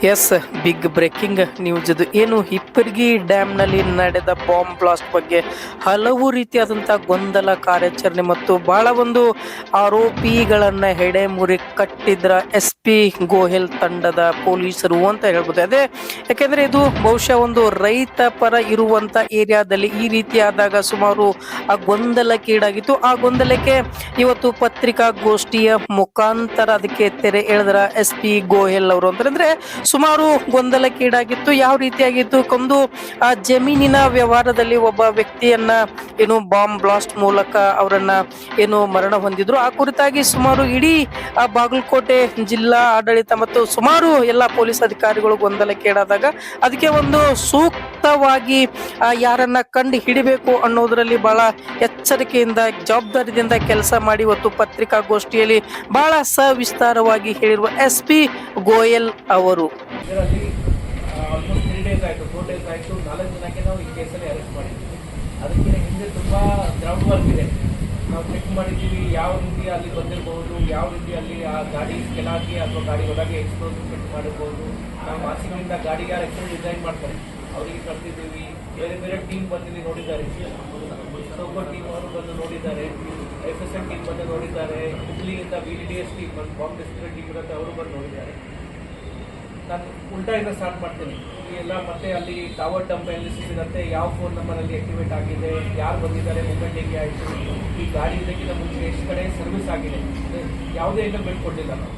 S, big breaking news ಇದು. ಏನು ಹಿಪ್ಪರಗಿ ಡ್ಯಾಮ್ನಲ್ಲಿ ನಡೆದ ಬಾಂಬ್ ಬ್ಲಾಸ್ಟ್ ಬಗ್ಗೆ ಹಲವು ರೀತಿಯಾದಂತಹ ಗೊಂದಲ ಕಾರ್ಯಾಚರಣೆ ಮತ್ತು ಬಹಳ ಒಂದು ಆರೋಪಿಗಳನ್ನ ಹೆಡೆಮುರಿ ಕಟ್ಟಿದ್ರ SP ಗೋಯಲ್ ತಂಡದ ಪೊಲೀಸರು ಅಂತ ಹೇಳ್ಬೋದು. ಅದೇ ಯಾಕೆಂದ್ರೆ ಇದು ಬಹುಶಃ ಒಂದು ರೈತ ಪರ ಇರುವಂತ ಏರಿಯಾದಲ್ಲಿ ಈ ರೀತಿಯಾದಾಗ ಸುಮಾರು ಆ ಗೊಂದಲಕ್ಕೀಡಾಗಿತ್ತು. ಆ ಗೊಂದಲಕ್ಕೆ ಇವತ್ತು ಪತ್ರಿಕಾಗೋಷ್ಠಿಯ ಮುಖಾಂತರ ಅದಕ್ಕೆ ತೆರೆ ಎಳೆದ್ರ SP ಗೋಯಲ್ ಅವರು ಅಂತಂದ್ರೆ ಸುಮಾರು ಗೊಂದಲಕ್ಕೀಡಾಗಿತ್ತು. ಯಾವ ರೀತಿಯಾಗಿತ್ತು, ಒಂದು ಆ ಜಮೀನಿನ ವ್ಯವಹಾರದಲ್ಲಿ ಒಬ್ಬ ವ್ಯಕ್ತಿಯನ್ನ ಏನು ಬಾಂಬ್ ಬ್ಲಾಸ್ಟ್ ಮೂಲಕ ಅವರನ್ನ ಏನು ಮರಣ ಹೊಂದಿದ್ರು. ಆ ಕುರಿತಾಗಿ ಸುಮಾರು ಇಡೀ ಆ ಬಾಗಲಕೋಟೆ ಜಿಲ್ಲಾ ಆಡಳಿತ ಮತ್ತು ಸುಮಾರು ಎಲ್ಲಾ ಪೊಲೀಸ್ ಅಧಿಕಾರಿಗಳು ಗೊಂದಲಕ್ಕೀಡಾದಾಗ ಅದಕ್ಕೆ ಒಂದು ಸೂಕ್ತವಾಗಿ ಯಾರನ್ನ ಕಂಡು ಹಿಡಿಬೇಕು ಅನ್ನೋದ್ರಲ್ಲಿ ಬಹಳ ಎಚ್ಚರಿಕೆಯಿಂದ ಜವಾಬ್ದಾರಿಯಿಂದ ಕೆಲಸ ಮಾಡಿ ಇವತ್ತು ಪತ್ರಿಕಾಗೋಷ್ಠಿಯಲ್ಲಿ ಬಹಳ ಸವಿಸ್ತಾರವಾಗಿ ಹೇಳಿರುವ SP ಗೋಯಲ್ ಅವರು. ಇದರಲ್ಲಿ ಆಲ್ಮೋಸ್ಟ್ 3 ಡೇಸ್ ಆಯಿತು, 4 ಡೇಸ್ ಆಯಿತು. 4 ಜನಕ್ಕೆ ನಾವು ಈ ಕೇಸಲ್ಲಿ ಅರೆಸ್ಟ್ ಮಾಡಿದ್ದೀವಿ. ಅದಕ್ಕಿಂತ ಹಿಂದೆ ತುಂಬ ಗ್ರೌಂಡ್ ವರ್ಕ್ ಇದೆ. ನಾವು ಚೆಕ್ ಮಾಡಿದ್ದೀವಿ ಯಾವ ರೀತಿ ಅಲ್ಲಿ ಬಂದಿರಬಹುದು, ಯಾವ ರೀತಿ ಅಲ್ಲಿ ಆ ಗಾಡಿ ಕೆಳಗೆ ಅಥವಾ ಗಾಡಿ ಒಳಗೆ ಎಕ್ಸ್ಪ್ಲೋಸಿವ್ ಚೆಕ್ ಮಾಡಿರ್ಬೋದು. ನಾವು ಮಾಸಿಕದಿಂದ ಗಾಡಿಗೆ ಯಾರು ಎಕ್ಸ್ಪ್ಲೋಸ್ ಡಿಸೈನ್ ಮಾಡ್ತಾರೆ ಅವರಿಗೆ ಕರ್ತಿದ್ದೀವಿ. ಬೇರೆ ಬೇರೆ ಟೀಮ್ ಬಂದಿದ್ದು ನೋಡಿದ್ದಾರೆ. ಸೋಕೋ ಟೀಮ್ ಅವರು ಬಂದು ನೋಡಿದ್ದಾರೆ, FSM ಟೀಮ್ ಬಂದು ನೋಡಿದ್ದಾರೆ, ಹುಬ್ಳಿಯಿಂದ VDDS ಟೀಮ್ ಬಂದು ಬಾಂಬ್ ಡಿಸ್ಟ್ರಿಕ್ಟ್ ಟೀಮ್ ಇರುತ್ತೆ ಅವರು ಬಂದು ನೋಡಿದ್ದಾರೆ. ನಾನು ಉಲ್ಟಾಯಿಂದ ಸ್ಟಾರ್ಟ್ ಮಾಡ್ತೀನಿ. ಎಲ್ಲ ಮತ್ತೆ ಅಲ್ಲಿ ಟವರ್ ಡಂಪ್ ಎಲ್ಲಿ ಸಿಗುತ್ತೆ, ಯಾವ ಫೋನ್ ನಂಬರಲ್ಲಿ ಆಕ್ಟಿವೇಟ್ ಆಗಿದೆ, ಯಾರು ಬಂದಿದ್ದಾರೆ, ಮೂವ್ಮೆಂಟ್ ಹೇಗೆ ಆಯಿತು, ಈ ಗಾಡಿ ಇದಕ್ಕಿಂತ ಮುಂಚೆ ಎಷ್ಟು ಕಡೆ ಸರ್ವಿಸ್ ಆಗಿದೆ, ಯಾವುದೇ ಇಂಟರ್ಮೆಂಟ್ ಕೊಡಲಿಲ್ಲ. ನಾವು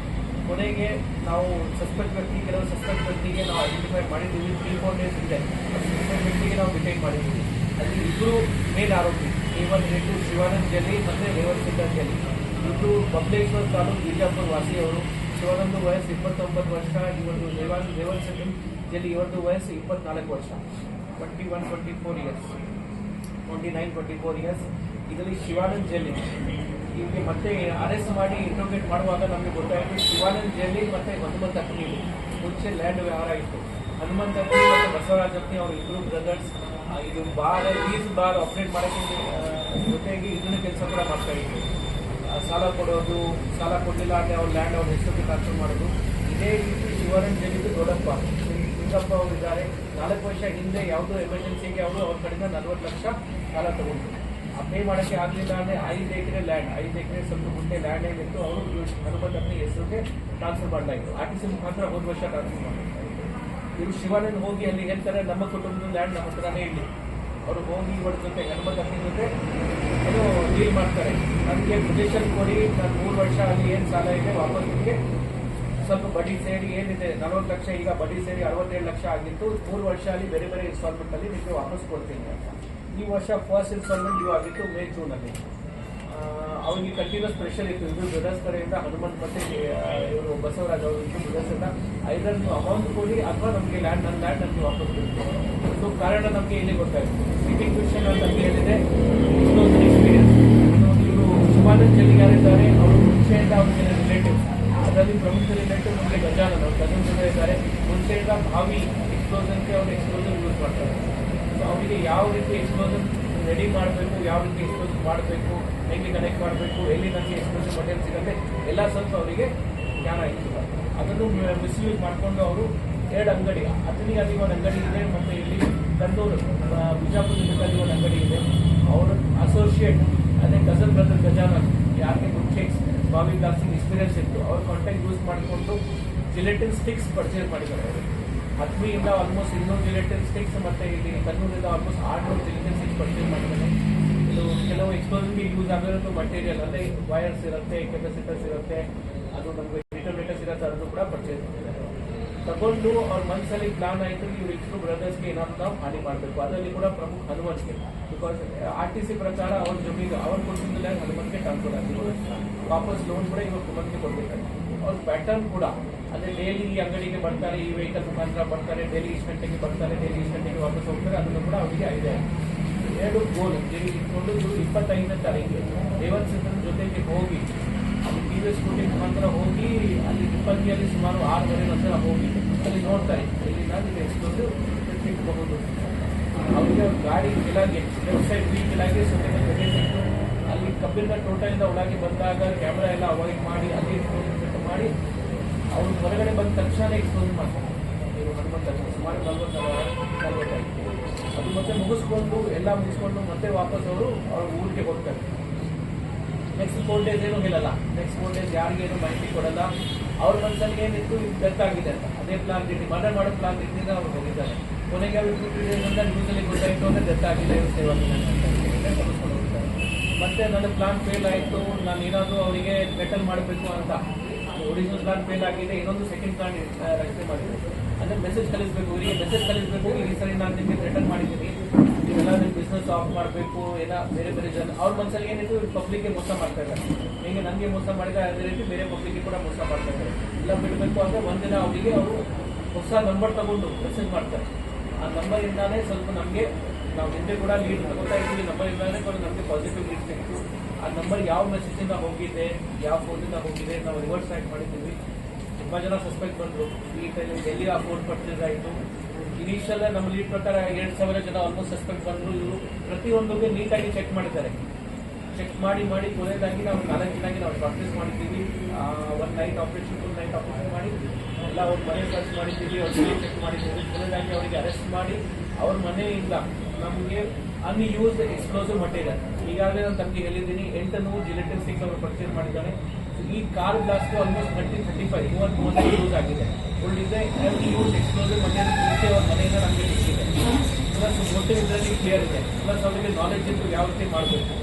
ಕೊನೆಗೆ ನಾವು ಸಸ್ಪೆಕ್ಟ್ ವ್ಯಕ್ತಿ, ಕೆಲವು ಸಸ್ಪೆಕ್ಟ್ ವ್ಯಕ್ತಿಗೆ ನಾವು ಐಡೆಂಟಿಫೈ ಮಾಡಿದ್ದೀವಿ. 3-4 ಡೇಸ್ ಇದೆ ಸಸ್ಪೆಕ್ಟ್ ವ್ಯಕ್ತಿಗೆ ನಾವು ಡಿಟೈನ್ ಮಾಡಿದ್ದೀವಿ. ಅಲ್ಲಿ ಇಬ್ಬರು ಮೇನ್ ಆರೋಪಿ A1 A2 ಶಿವಾನಂದ್ ಜಲಿ ಮತ್ತು ರೇವಂತ್ ಸಿದ್ದರ್ ಜಲಿ. ಇಬ್ಬರು ಬಬಲೇಶ್ವರ್ ತಾಲೂಕು ಬಿಜಾಪುರ ವಾಸಿಯವರು. ಶಿವಾನಂದ್ ವಯಸ್ಸು 29 ವರ್ಷ, ಇವತ್ತು ರೇವಂತ್ ಸಿದ್ದರ್ ಜಲಿ ಇವತ್ತು ವಯಸ್ಸು 24 ವರ್ಷ, 21-24 ಇಯರ್ಸ್, 29-24 ಇಯರ್ಸ್. ಇದರಲ್ಲಿ ಶಿವಾನಂದ್ ಜಲಿ ಇವರಿಗೆ ಮತ್ತೆ ಅರೆಸ್ಟ್ ಮಾಡಿ ಇಂಟ್ರೋಗೇಟ್ ಮಾಡುವಾಗ ನಮಗೆ ಗೊತ್ತಾಯಿತು ಶಿವಾನಂದ್ ಜಲಿ ಮತ್ತು ಹನುಮಂತ ಅಪ್ನಿ ಮುಂಚೆ ಲ್ಯಾಂಡ್ ವ್ಯವಹಾರ ಇತ್ತು. ಹನುಮಂತ ಅಪ್ನಿ ಮತ್ತು ಬಸವರಾಜ್ ಅಪ್ನಿ ಅವರು ಇಬ್ಬರು ಬ್ರದರ್ಸ್. ಇದು ಲೀಸ್ ಬಾರ್ ಆಪರೇಟ್ ಮಾಡೋಕ್ಕೆ ಜೊತೆಗೆ ಇದನ್ನ ಕೆಲಸ ಕೂಡ ಮಾಡ್ತಾ ಇದ್ರು. ಸಾಲ ಕೊಡೋದು, ಸಾಲ ಕೊಡಲಿಲ್ಲ ಅಂದರೆ ಅವ್ರ ಲ್ಯಾಂಡ್ ಅವ್ರ ಹೆಸರಿಗೆ ಟ್ರಾನ್ಸ್ಫರ್ ಮಾಡೋದು. ಇದೇ ರೀತಿ ಶಿವಾನಂದ್ ಜಲಿದು ದೊಡ್ಡಪ್ಪ ಸಿಂಗಪ್ಪ ಅವರು ಇದ್ದಾರೆ. 4 ವರ್ಷ ಹಿಂದೆ ಯಾವುದೋ ಎಮರ್ಜೆನ್ಸಿಗೆ ಅವರು ಅವ್ರ ಕಡೆಯಿಂದ 40 ಲಕ್ಷ ಸಾಲ ತಗೊಂಡು ಪೇ ಮಾಡೋಕ್ಕೆ ಆಗಲಿಲ್ಲ ಅಂದರೆ 5 ಎಕರೆ ಲ್ಯಾಂಡ್, 5 ಎಕರೆ ಸ್ವಲ್ಪ ಗುಂಟೆ ಲ್ಯಾಂಡ್ ಏನಿತ್ತು ಅವರು ಹನುಮಂತ ಅಪ್ನಿ ಹೆಸರಿಗೆ ಟ್ರಾನ್ಸ್ಫರ್ ಮಾಡಲಾಯಿತು. RTC ಮುಖಾಂತರ ಹೋದ ವರ್ಷ ಟ್ರಾನ್ಸ್ಫರ್ ಮಾಡಲಾಯಿತು. ಇವರು ಶಿವಾನಂದ್ ಹೋಗಿ ಅಲ್ಲಿ ಹೇಳ್ತಾರೆ ನಮ್ಮ ಕುಟುಂಬದ ಲ್ಯಾಂಡ್ ನಮ್ಮ ಹತ್ರನೇ ಇಲ್ಲಿ. ಅವರು ಹೋಗಿ ಇವರ ಜೊತೆ ಹನುಮಂತ ಅಪ್ನಿ ಜೊತೆ ಏನು ಡೀಲ್ ಮಾಡ್ತಾರೆ. ನನಗೆ ಪೊಸಿಷನ್ ಕೊಡಿ, ನಾನು 3 ವರ್ಷ ಅಲ್ಲಿ ಏನು ಸಾಲ ಇದೆ ವಾಪಸ್ ನಿಮಗೆ ಸ್ವಲ್ಪ ಬಡ್ಡಿ ಸೇರಿ ಏನಿದೆ 40 ಲಕ್ಷ, ಈಗ ಬಡ್ಡಿ ಸೇರಿ 67 ಲಕ್ಷ ಆಗಿತ್ತು. 3 ವರ್ಷ ಅಲ್ಲಿ ಬೇರೆ ಬೇರೆ ಇನ್ಸ್ಟಾಲ್ಮೆಂಟಲ್ಲಿ ನಿಮಗೆ ವಾಪಸ್ ಕೊಡ್ತೀನಿ ಅಂತ. ಈ ವರ್ಷ ಫಸ್ಟ್ ಇನ್ಸ್ಟಾಲ್ಮೆಂಟ್ ಇವು ಆಗಿತ್ತು ಮೇ ಜೂನಲ್ಲಿ. ಅವರಿಗೆ ಕಂಟಿನ್ಯೂಸ್ ಪ್ರೆಷರ್ ಇತ್ತು. ಇದು ಬ್ರದರ್ಸ್ ಕಡೆಯಿಂದ ಹನುಮಂತ್ ಮತ್ತು ಇವರು ಬಸವರಾಜ್ ಅವರು ಇದ್ದು ಬ್ರದರ್ಸಿಂದ ಐದರ್ ನೀವು ಅಮೌಂಟ್ ಕೊಡಿ ಅಥವಾ ನಮಗೆ ಲ್ಯಾಂಡ್ ನಮಗೆ ವಾಪಸ್ ಕೊಡ್ತೀವಿ. ಸೊ ಕಾರಣ ನಮಗೆ ಇಲ್ಲಿ ಗೊತ್ತಾಯಿತು. ಸೆಕೆಂಡ್ ಕ್ವೆಶ್ಚನ್ ನಮಗೆ ಹೇಳಿದೆ ಎಕ್ಸ್ಪೀರಿಯನ್ಸ್. ಇವರು ಶಿವಾನಂದ್ ಜಲಿ ಯಾರಿದ್ದಾರೆ ಅವರು ಮುಂಚೆಯಿಂದ ಅವ್ರಿಗೆ ರಿಲೇಟಿವ್ಸ್. ಅದರಲ್ಲಿ ಪ್ರಮುಖ ರಿಲೇಟಿವ್ ನಮಗೆ ಗಜಾನನ್ ಅವರು ಕಜನ್ ಜೊತೆ ಇದ್ದಾರೆ. ಮುಂಚೆಯಿಂದ ಭಾವಿ ಎಕ್ಸ್ಪ್ಲೋಷನ್ಗೆ ಅವರು ಎಕ್ಸ್ಪ್ಲೋಷನ್ ಯೂಸ್ ಮಾಡ್ತಾರೆ. ಸೊ ಅವರಿಗೆ ಯಾವ ರೀತಿ ಎಕ್ಸ್ಪ್ಲೋಷನ್ ರೆಡಿ ಮಾಡಬೇಕು, ಯಾವ ರೀತಿ ಎಕ್ಸ್ಪ್ಲೋಷನ್ ಮಾಡಬೇಕು, ಹೆಂಗೆ ಕನೆಕ್ಟ್ ಮಾಡಬೇಕು, ಎಲ್ಲಿ ನನಗೆ ಎಕ್ಸ್ಪ್ಲೋಷನ್ ಮಟೀರಿಯಲ್ ಸಿಗುತ್ತೆ ಎಲ್ಲ ಸ್ವಲ್ಪ ಅವರಿಗೆ ಜ್ಞಾನ ಇತ್ತು. ಅದನ್ನು ಮಿಸ್ಯೂಸ್ ಮಾಡಿಕೊಂಡು ಅವರು 2 ಅಂಗಡಿ, ಅತನಿಗೆ ಅಲ್ಲಿ ಒಂದು ಅಂಗಡಿ ಇದೆ ಮತ್ತು ಇಲ್ಲಿ ಕಣ್ಣೂರು ಬಿಜಾಪುರದಲ್ಲಿ ಒಂದು ಅಂಗಡಿ ಇದೆ. ಅವರ ಅಸೋಸಿಯೇಟ್ ಅದೇ ಕಸನ್ ಬ್ರದರ್ ಗಜಾನನ್ ಯಾರಿಗೆ ಮುಂಚೆ ಬಾವಿ ಬ್ಲಾಸ್ಟಿಂಗ್ ಎಕ್ಸ್ಪೀರಿಯನ್ಸ್ ಇತ್ತು, ಅವ್ರ ಕಾಂಟ್ಯಾಕ್ಟ್ ಯೂಸ್ ಮಾಡಿಕೊಂಡು ಜಿಲೆಟಿನ್ ಸ್ಟಿಕ್ಸ್ ಪರ್ಚೇಸ್ ಮಾಡಿದ್ದಾರೆ. ಅವರು ಹತ್ಮಿಯಿಂದ ಆಲ್ಮೋಸ್ಟ್ 200 ಜಿಲೆಟಿನ್ ಸ್ಟಿಕ್ಸ್ ಮತ್ತು ಇಲ್ಲಿ ಕಣ್ಣೂರಿಂದ ಆಲ್ಮೋಸ್ಟ್ 600 ಜಿಲೆಟಿನ್ ಸ್ಟಿಕ್ಸ್ ಪರ್ಚೇಸ್ ಮಾಡಿದ್ದಾರೆ. ಇದು ಕೆಲವು ಎಕ್ಸ್ಪ್ಲೋಷನ್ಗೆ ಯೂಸ್ ಆಗಿರೋದು ಮಟೀರಿಯಲ್ ಅಂದರೆ ವೈರ್ಸ್ ಇರುತ್ತೆ, ಕೆಪಾಸಿಟರ್ಸ್ ಇರುತ್ತೆ, ಅದು ನಮಗೆ ಡಿಟೋನೇಟರ್ಸ್ ಇರುತ್ತೆ, ಅದನ್ನು ಕೂಡ ಪರ್ಚೇಸ್ ಮಾಡಿದ್ದಾರೆ. ತಗೊಂಡು ಅವ್ರ ಮನಸ್ಸಲ್ಲಿ ಪ್ಲಾನ್ ಆಯಿತು ಇವ್ರು ಇಷ್ಟು ಬ್ರದರ್ಸ್ಗೆ ಏನಾದ್ರು ನಾವು ಹಾನಿ ಮಾಡಬೇಕು. ಅದರಲ್ಲಿ ಕೂಡ ಪ್ರಮುಖ ಹನುಮಂತ್ಗೆ, ಬಿಕಾಸ್ RTC ಪ್ರಕಾರ ಅವ್ರ ಜಮೀನು ಅವ್ರ ಕೊಟ್ಟಿದ್ದಿಲ್ಲ ಹನುಮಂತ್ಗೆ ಟ್ರಾನ್ಸ್ಫರ್ ಆಗಿರೋದು. ವಾಪಸ್ ಲೋನ್ ಕೂಡ ಇವಾಗ ಹನುಮಂತ್ಗೆ ಕೊಡಬೇಕಾಗಿತ್ತು. ಅವ್ರ ಪ್ಯಾಟರ್ನ್ ಕೂಡ ಅದೇ ಡೈಲಿ ಈ ಅಂಗಡಿಗೆ ಬರ್ತಾರೆ, ಈ ವೆಹಿಕಲ್ ಮುಖಾಂತರ ಬರ್ತಾರೆ, ಡೈಲಿ ಇಷ್ಟು ಗಂಟೆಗೆ ಬರ್ತಾರೆ, ಡೈಲಿ ಇಷ್ಟು ಗಂಟೆಗೆ ವಾಪಸ್ ಹೋಗ್ತಾರೆ. ಅದನ್ನು ಕೂಡ ಅವರಿಗೆ ಐಡಿಯಾ ಆಯಿತು. 2 ಗೋಲ್ ಇಟ್ಕೊಂಡು ಇವರು 25ನೇ ತಾರೀಕಿಗೆ ರೇವಂತ್ ಸಿದ್ದರ್ ಜೊತೆಗೆ ಹೋಗಿ ಅಲ್ಲಿ TVS ಸ್ಕೂಟಿ ಮುಖಾಂತರ ಹೋಗಿ ಅಲ್ಲಿ ತಿಪ್ಪಂಗಿಯಲ್ಲಿ ಸುಮಾರು 6 ಗಂಟೆ ನಂತರ ಹೋಗಿ ಅಲ್ಲಿ ನೋಡ್ತಾರೆ ಇಲ್ಲಿ ನಾನು ಇದು ಎಕ್ಸ್ಪ್ಲೋಸಿವ್ ಸಿಕ್ಕಬಹುದು. ಅವರಿಗೆ ಗಾಡಿ ಕೆಳಗೆ ಲೆಫ್ಟ್ ಸೈಡ್ ವೀಲ್ ಕೆಳಗೆ ಜೊತೆ ಸಿಕ್ತು. ಅಲ್ಲಿ ಕಬ್ಬಿನ ತೋಟದಿಂದ ಒಳಗೆ ಬಂದಾಗ ಕ್ಯಾಮ್ರಾ ಎಲ್ಲ ಅವಾಯ್ಡ್ ಮಾಡಿ ಅಲ್ಲಿ ಎಕ್ಸ್ಪ್ಲೋಷನ್ ಸೆಟ್ ಮಾಡಿ ಅವರು ಹೊರಗಡೆ ಬಂದ ತಕ್ಷಣ ಎಕ್ಸ್ಪ್ಲೋಷನ್ ಮಾಡ್ತಾರೆ. ಬಂದಾಗ ಸುಮಾರು 45. ಅದು ಮತ್ತೆ ಮುಗಿಸ್ಕೊಂಡು ಎಲ್ಲ ಮುಗಿಸ್ಕೊಂಡು ಮತ್ತೆ ವಾಪಸ್ ಅವರು ಅವ್ರ ಊರಿಗೆ ಹೋಗ್ತಾರೆ. ನೆಕ್ಸ್ಟ್ 4 days ಏನೂ ಹೇಳಲ್ಲ. ನೆಕ್ಸ್ಟ್ 4 days ಯಾರಿಗೇನು ಮಾಹಿತಿ ಕೊಡಲ್ಲ. ಅವ್ರ ಮನಸ್ಸಲ್ಲಿ ಏನಿತ್ತು ಇದು ಡೆತ್ ಆಗಿದೆ ಅಂತ, ಅದೇ ಪ್ಲಾನ್ ಇಟ್ಟು ಮರ್ಡರ್ ಮಾಡೋ ಪ್ಲಾನ್ ಇಟ್ಟಿಂದ ಅವ್ರು ಹೋಗಿದ್ದಾರೆ. ಕೊನೆಗೆ ಅವ್ರು 2-3 days ಅಂತ ನ್ಯೂಸಲ್ಲಿ ಗೊತ್ತಾಯಿತು ಅಂದರೆ ಡೆತ್ ಆಗಿದೆ ಕಳಿಸ್ಕೊಂಡು ಹೋಗ್ತಾರೆ. ಮತ್ತೆ ನನ್ನ ಪ್ಲಾನ್ ಫೇಲ್ ಆಯಿತು, ನಾನು ಏನಾದರೂ ಅವರಿಗೆ ಸೆಟಲ್ ಮಾಡಬೇಕು ಅಂತ. ಒರಿಜಿನಲ್ ಪ್ಲಾನ್ ಫೇಲ್ ಆಗಿದೆ, ಇನ್ನೊಂದು ಸೆಕೆಂಡ್ ಪ್ಲಾನ್ ರಚನೆ ಮಾಡಿದೆ. ಅಂದರೆ ಮೆಸೇಜ್ ಕಳಿಸ್ಬೇಕು, ಇವರಿಗೆ ಮೆಸೇಜ್ ಕಳಿಸ್ಬೇಕು, ಈ ಸರಿ ನಾನು ನಿಮಗೆ ಥ್ರೆಟನ್ ಮಾಡಿದ್ದೀನಿ, ನೀವೆಲ್ಲ ನಿಮ್ಮ ಬಿಸ್ನೆಸ್ ಆಫ್ ಮಾಡಬೇಕು, ಏನೋ ಬೇರೆ ಬೇರೆ ಜನ ಅವ್ರ ಮನಸ್ಸಲ್ಲಿ ಏನಿತ್ತು ಪಬ್ಲಿಕ್ಗೆ ಮೋಸ ಮಾಡ್ತಾ ಇದ್ದಾರೆ. ಹೇಗೆ ನನಗೆ ಮೋಸ ಮಾಡಿದರೆ ಅದೇ ರೀತಿ ಬೇರೆ ಪಬ್ಲಿಕ್ಗೆ ಕೂಡ ಮೋಸ ಮಾಡ್ತಾ ಇದ್ದಾರೆ. ಎಲ್ಲ ಬಿಡಬೇಕು ಅಂದರೆ ಒಂದಿನ ಅವರಿಗೆ ಅವರು ಹೊಸ ನಂಬರ್ ತಗೊಂಡು ಮೆಸೇಜ್ ಮಾಡ್ತಾರೆ. ಆ ನಂಬರಿಂದಾನೇ ಸ್ವಲ್ಪ ನಮಗೆ, ನಾವು ಹಿಂದೆ ಕೂಡ ಲೀಡ್ ತಗೋತಾ ಇದ್ದೀವಿ, ನಂಬರಿಂದಾನೇ ಕೂಡ ನಮಗೆ ಪಾಸಿಟಿವ್ ಲೀಡ್ ಸಿಕ್ತು. ಆ ನಂಬರ್ ಯಾವ ಮೆಸೇಜಿಂದ ಹೋಗಿದೆ, ಯಾವ ಫೋನಿಂದ ಹೋಗಿದೆ ನಾವು ರಿವರ್ಸ್ ಆ್ಯಡ್ ಮಾಡಿದ್ದೀವಿ. ತುಂಬ ಜನ ಸಸ್ಪೆಕ್ಟ್ ಬಂದರು. ಈ ಟೈಮ್ ಎಲ್ಲಿ ಆ ಫೋನ್ ಪರ್ಚೇಸ್ ಆಯಿತು. ಇನಿಷಿಯಲ್ ನಮ್ಮ ಲೀಡ್ ಪ್ರಕಾರ 2,000 ಜನ ಆಲ್ಮೋಸ್ಟ್ ಸಸ್ಪೆಕ್ಟ್ ಬಂದರು. ಇವರು ಪ್ರತಿಯೊಂದಕ್ಕೆ ನೀಟಾಗಿ ಚೆಕ್ ಮಾಡಿದ್ದಾರೆ. ಚೆಕ್ ಮಾಡಿ ಕೊನೆಯದಾಗಿ ನಾವು 4 ದಿನಾಗಿ ನಾವು ಪ್ರಾಕ್ಟೀಸ್ ಮಾಡಿದ್ದೀವಿ. ಒಂದು night operation, full night operation ಮಾಡಿ ಎಲ್ಲ ಅವ್ರ ಮನೆ ಸರ್ಚ್ ಮಾಡಿದ್ದೀವಿ, ಅವ್ರಿಗೆ ಚೆಕ್ ಮಾಡಿದ್ದೀವಿ. ಕೊನೆಯದಾಗಿ ಅವರಿಗೆ ಅರೆಸ್ಟ್ ಮಾಡಿ ಅವ್ರ ಮನೆಯಿಂದ ನಮಗೆ ಅನ್ಯೂಸ್ಡ್ ಎಕ್ಸ್ಪ್ಲೋಸಿವ್ ಮಟೀರಿಯಲ್, ಈಗಾಗಲೇ ನಾನು ತಮಗೆ ಹೇಳಿದ್ದೀನಿ, 800 ಜಿಲೆಟಿನ್ ಸ್ಟಿಕ್ಸ್ ಅವರು ಪರ್ಚೇಸ್ ಮಾಡಿದ್ದಾನೆ. ಈ ಕಾರ್ ಗ್ಲಾಸ್ಗೆ ಆಲ್ಮೋಸ್ಟ್ 30-35 ಯೂಸ್ ಆಗಿದೆ. ಉಳಿದಿದೆ ಅನ್ಯೂಸ್ಡ್ ಎಕ್ಸ್ಪ್ಲೋಸಿವ್ ಮಟೀರಿಯಲ್ ಪೂರ್ತಿ ಅವ್ರ ಮನೆಯಿಂದ ನಮಗೆ ಸಿಕ್ಕಿದೆ. ಪ್ಲಸ್ ಮೋಟಿವ್ ಇದರಲ್ಲಿ ಕ್ಲಿಯರ್ ಇದೆ. ಪ್ಲಸ್ ಅವರಿಗೆ ನಾಲೆಜ್ ಇತ್ತು ಯಾವ ರೀತಿ ಮಾಡಬೇಕು.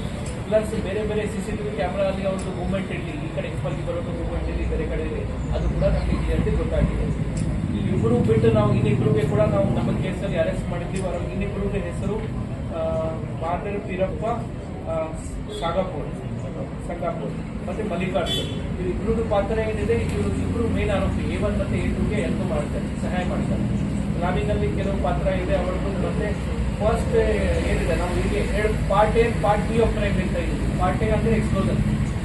ಪ್ಲಸ್ ಬೇರೆ ಬೇರೆ CCTV ಕ್ಯಾಮ್ರಾ ಅಲ್ಲಿ ಅವ್ರದ್ದು ಮೂವ್ಮೆಂಟ್ ಇರಲಿ, ಈ ಕಡೆ ಎಕ್ಸ್ಪಲ್ಗೆ ಬರೋದು ಮೂವ್ಮೆಂಟ್ ಇರಲಿ, ಬೇರೆ ಕಡೆ ಇರಲಿ, ಅದು ಕೂಡ ನಮಗೆ ಕ್ಲಿಯರ್ಲಿ ಗೊತ್ತಾಗಿದೆ. ಇಬ್ಬರು ಬಿಟ್ಟು ನಾವು ಇನ್ನಿಬ್ಬರಿಗೆ ಕೂಡ ನಾವು ನಮ್ಮ ಕೇಸಲ್ಲಿ ಅರೆಸ್ಟ್ ಮಾಡಿದ್ದೀವಿ. ಅವರ ಇನ್ನಿಬ್ಬರಿಗೆ ಹೆಸರು ಮಾರ್ಟರ್ ಪೀರಪ್ಪ ಸಂಗಾಪುರ್ ಮತ್ತು ಮಲ್ಲಿಕಾರ್ಜುನ್. ಇಬ್ಬರದ್ದು ಪಾತ್ರ ಏನಿದೆ, ಇಬ್ಬರು ಮೇನ್ ಆರೋಪಿ A1 ಮತ್ತು A2ಗೆ ಹೆಲ್ಪ್ ಮಾಡ್ತಾರೆ, ಸಹಾಯ ಮಾಡ್ತಾರೆ. ಪ್ಲಾನಿಂಗಲ್ಲಿ ಕೆಲವು ಪಾತ್ರ ಇದೆ ಅವರದ್ದು. ಮತ್ತೆ ಫಸ್ಟ್ ಏನಿದೆ, ನಾವು ಹೀಗೆ part A part B of crime ಅಂತ ಇದ್ದೀವಿ. ಪಾರ್ಟ್ A ಅಂದರೆ ಎಕ್ಸ್ಪ್ಲೋಸನ್,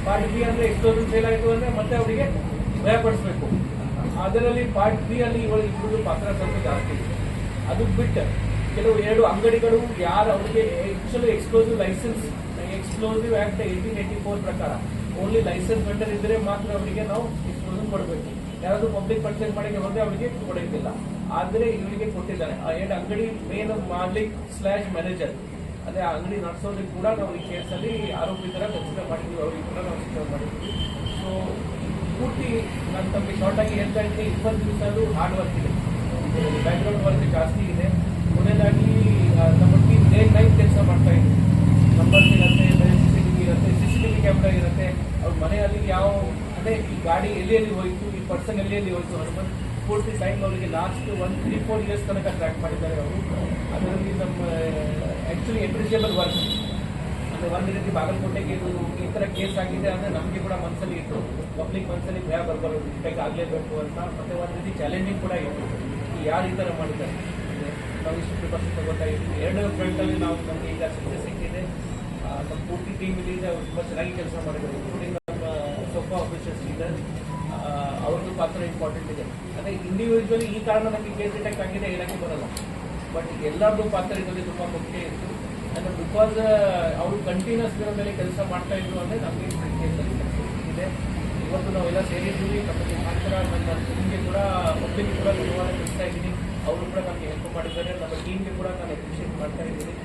ಪಾರ್ಟ್ B ಅಂದರೆ ಎಕ್ಸ್ಪ್ಲೋಸನ್ ಫೇಲ್ ಆಯಿತು ಅಂದರೆ ಮತ್ತೆ ಅವರಿಗೆ ಭಯಪಡಿಸ್ಬೇಕು. ಅದರಲ್ಲಿ ಪಾರ್ಟ್ B ಅಲ್ಲಿ ಇಬ್ಬರದ್ದು ಪಾತ್ರ ಸ್ವಲ್ಪ ಜಾಸ್ತಿ ಇದೆ. ಅದು ಬಿಟ್ಟು ಕೆಲವು 2 ಅಂಗಡಿಗಳು ಯಾರು ಅವರಿಗೆ actually explosive licence, explosive act 1884 ಪ್ರಕಾರ ಓನ್ಲಿ ಲೈಸೆನ್ಸ್ ವೆಂಡರ್ ಇದ್ದರೆ ಮಾತ್ರ ಅವರಿಗೆ ನಾವು ಎಕ್ಸ್ಪ್ಲೋಸಿವ್ ಕೊಡಬೇಕು. ಯಾರಾದರೂ ಪಬ್ಲಿಕ್ ಪರ್ಚೇಸ್ ಮಾಡಿಗೆ ಹೋದರೆ ಅವರಿಗೆ ಕೊಡೋಕ್ಕಿಲ್ಲ. ಆದರೆ ಇವರಿಗೆ ಕೊಟ್ಟಿದ್ದಾರೆ. ಆ 2 ಅಂಗಡಿ ಮೇನ್ ಮಾಲಿಕ್ / ಮ್ಯಾನೇಜರ್, ಅದೇ ಆ ಅಂಗಡಿ ನಡೆಸೋದಕ್ಕೆ ಕೂಡ ನಾವು ಈ ಕೇಸಲ್ಲಿ ಆರೋಪಿತರ ಕನ್ಸಿಡರ್ ಮಾಡಿದ್ವಿ, ಅವ್ರಿಗೆ ಕೂಡ ನಾವು ಕನ್ಸಿಡರ್ ಮಾಡಿದ್ವಿ. ಸೊ ಪೂರ್ತಿ ನಾನು ತಮಗೆ ಶಾರ್ಟಾಗಿ ಹೇಳ್ತಾ ಇದ್ದೀನಿ, 20 ದಿವಸ ಅದು ಹಾರ್ಡ್ ವರ್ಕ್ ಇದೆ, ಬ್ಯಾಕ್ಗ್ರೌಂಡ್ ವರ್ಕ್ ಜಾಸ್ತಿ ಇದೆ. ಕೊನೆಯದಾಗಿ ನಮ್ಮ ಟೀಮ್ ಡೇ ನೈಟ್ ಕೆಲಸ ಮಾಡ್ತಾ ಇದ್ದೀವಿ. ನಂಬರ್ಸ್ ಇರುತ್ತೆ, CCTV ಇರುತ್ತೆ, CCTV ಕ್ಯಾಮ್ರಾ ಇರುತ್ತೆ. ಅವ್ರ ಮನೆಯಲ್ಲಿ ಯಾವ ಅಂದರೆ ಈ ಗಾಡಿ ಎಲ್ಲಿ ಹೋಯಿತು, ಈ ಪರ್ಸನ್ ಎಲ್ಲಿ ಹೋಯಿತು ಅನ್ನೋದು ಪೂರ್ತಿ ಟೈಮ್ ಅವರಿಗೆ ಲಾಸ್ಟ್ 3-4 years ತನಕ ಟ್ರ್ಯಾಕ್ ಮಾಡಿದ್ದಾರೆ ಅವರು. ಅದರಲ್ಲಿ ನಮ್ಮ ಆ್ಯಕ್ಚುಲಿ ಎಪ್ರಿಷಿಯಬಲ್ ವರ್ಕ್ ಅಂದರೆ ಒಂದು ರೀತಿ ಬಾಗಲಕೋಟೆಗೆ ಇದು ಈ ಥರ ಕೇಸ್ ಆಗಿದೆ ಅಂದರೆ ನಮಗೆ ಕೂಡ ಮನಸ್ಸಲ್ಲಿ ಇತ್ತು, ಪಬ್ಲಿಕ್ ಮನಸ್ಸಲ್ಲಿ ಭಯ ಬರಬಾರ್ದು, ಇಷ್ಟಕ್ಕೆ ಆಗಲೇಬೇಕು ಅಂತ. ಮತ್ತು ಒಂದು ರೀತಿ ಚಾಲೆಂಜಿಂಗ್ ಕೂಡ ಇತ್ತು, ಯಾರು ಈ ಥರ ಮಾಡಿದ್ದಾರೆ. ನಾವು ಇಷ್ಟು ಪ್ರಿಕಾಷನ್ ತಗೋತಾ ಇದ್ದೀವಿ. 2 ಫ್ರಂಟಲ್ಲಿ ನಾವು ನಮಗೆ ಈಗ ಸಕ್ಸಸ್ ಸಿಕ್ಕಿದೆ. ನಮ್ಮ ಪೂರ್ತಿ ಟೀಮ್ ಇದೆ, ಅವರು ತುಂಬ ಚೆನ್ನಾಗಿ ಕೆಲಸ ಮಾಡಿದ್ದಾರೆ. ಇನ್ಕ್ಲೂಡಿಂಗ್ ನಮ್ಮ ಸೋಫಾ ಆಫೀಸರ್ಸ್ ಇದೆ, ಅವ್ರದ್ದು ಪಾತ್ರ ಇಂಪಾರ್ಟೆಂಟ್ ಇದೆ. ಅಂದರೆ ಇಂಡಿವಿಜುವಲಿ ಈ ಕಾರಣ ನಮಗೆ ಕೇಸ್ ಡಿಟೆಕ್ಟ್ ಆಗಿದೆ ಹೇಳೋಕ್ಕೆ ಬರಲ್ಲ, ಬಟ್ ಎಲ್ಲರದ್ದು ಪಾತ್ರ ಇದರಲ್ಲಿ ತುಂಬ ಮುಖ್ಯ ಇತ್ತು. ಅಂದರೆ ಬಿಕಾಸ್ ಅವರು ಕಂಟಿನ್ಯೂಸ್ ಮೇಲೆ ಕೆಲಸ ಮಾಡ್ತಾ ಇದ್ರು ಅಂದರೆ ನಮಗೆ ಕೇಸಲ್ಲಿ ಸಕ್ಸಸ್ ಇದೆ. ಇವತ್ತು ನಾವೆಲ್ಲ ಸೇರಿದ್ದೀವಿ. ನಮಗೆ ಮಾತ್ರ ನನ್ನ ಟೀಮ್ಗೆ ಕೂಡ ಪಬ್ಲಿಕ್ ಕೂಡ ಧನ್ಯವಾದ ತಿಳಿಸ್ತಾ ಇದ್ದೀನಿ. ಅವರು ಕೂಡ ನಮಗೆ ಹೆಲ್ಪ್ ಮಾಡಿದ್ದಾರೆ. ನಮ್ಮ ಟೀಮ್ಗೆ ಕೂಡ ನಾನು ಅಪ್ರಿಷಿಯೇಟ್ ಮಾಡ್ತಾ ಇದ್ದೀನಿ.